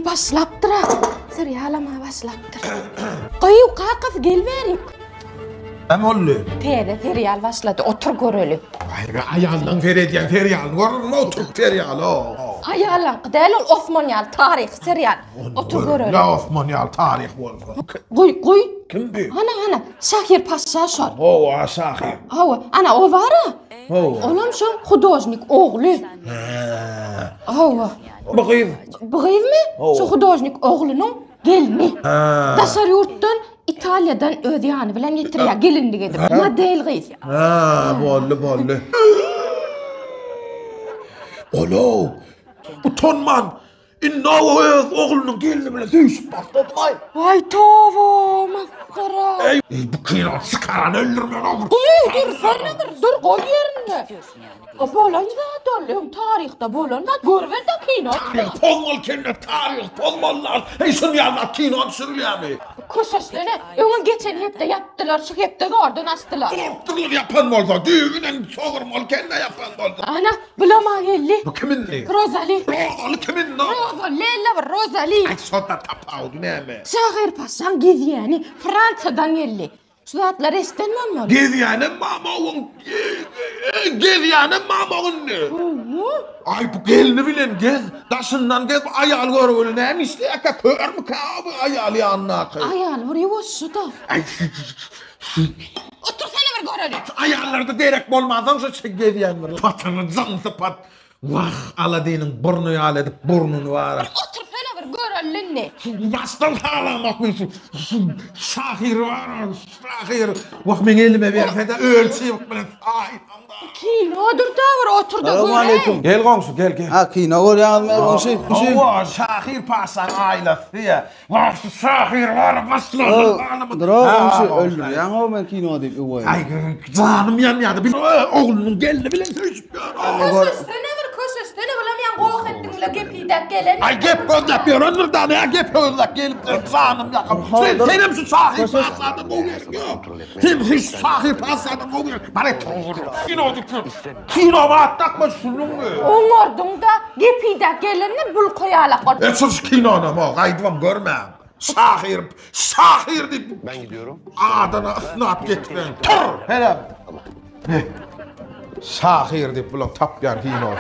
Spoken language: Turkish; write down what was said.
başlaptıra. Serialama başlaptıra. Qoyup qaqıp gelverin. Hem oldu? Tede serial başladı. Otur görölü. Ayağından ferediyen feriyal. Görün mü otur feriyal o. Hayalan qdal Osmaniyal tarix serial. Otur görölü. La Osmaniyal tarih oldu. Qoy. Kim bu? Ana Şakir Paşa şol. O Şakir. Hava ana o vara. O. Olam şu hudojnik oğlu. Hava. Bakayım. Bıgıyız mı? Şu hudojnik oğlunun gelini. Daşar yurttan İtalya'dan ödyanı bilen getiriyor gelindi gedir. Model kız. Bollu. Olo. Utanman. İnnavu öz oğlunun gelini bile dövüşüp bastırtmay. Vay tava maskara. Ey bu kıyılan sıkaran öldürmen olur. Dur sen nedir? Dur koy yerine. O bolan zaten tarihte bolan da görver de kino. Polmal kendine tarih polmallar. Hey şunu yanına kino sürüyor mi? Kusasını onun geçen hep de yaptılar. Şu hep de gardan astılar. Yaptırılır yapan oldu. Düğünen soğurmal kendine yapan oldu. Ana bulama geldi. Bu kimin ne? Rosalie. Rosalie kimin ne? Rosalie. Ay sonunda tapağıdı ne mi? Şahir Paşa'nın geziyeni Fransa'dan geldi. Şu atlar estenmem mi? Geziyenin mamağın. Geziyenin mamağın ne? Ay bu gelini bilen gez. Daşından gez ayal görür. Ne misli? Kör mü kabı ayal yanına? Ayal buraya boşu da. Ay. Otur seni bir görelim. Ayarlarda derek olmazdan şu geziyenler. Patını cansı pat. Vah Aladin'in burnunu aledip burnunu var. Otur seni bir görelim ne? Bastım ağlamak mı? Şahir var. Şahir. Vah men elime verse de ölçüyük bile. Ay. Kinodur da var otur da Selamun görelim. aleyküm. Gel komşu gel. Ha kino var ya komşu. Vah Şahir Paşa'nın ailesi ya. Vah Şahir var. Bastım. Dro komşu öldü. Ya o men kino deyip uvay. Ay canım yanmadı. Oğlunun gelini bilen söylüyor. Köşes seni bilmeyen qoğuk ettinle gepiydak gelen. Ay gep yapıyor. Onlardan ya gep gelip de canım yakım. Senin şu Şahir Paşa'nın bu yok. Sen şu Şahir Paşa'nın bu yok. Bana kino diyor. Kino attakma şunu mu? Onlardın da gepiydak gelenini bul koyala qat. Sus kinona mı? Gaydvam görmem. Şahir deyip. Ben gidiyorum. Adana ısnat getiren. Tur! Hele. Şahir deyip bulak tapyar kino.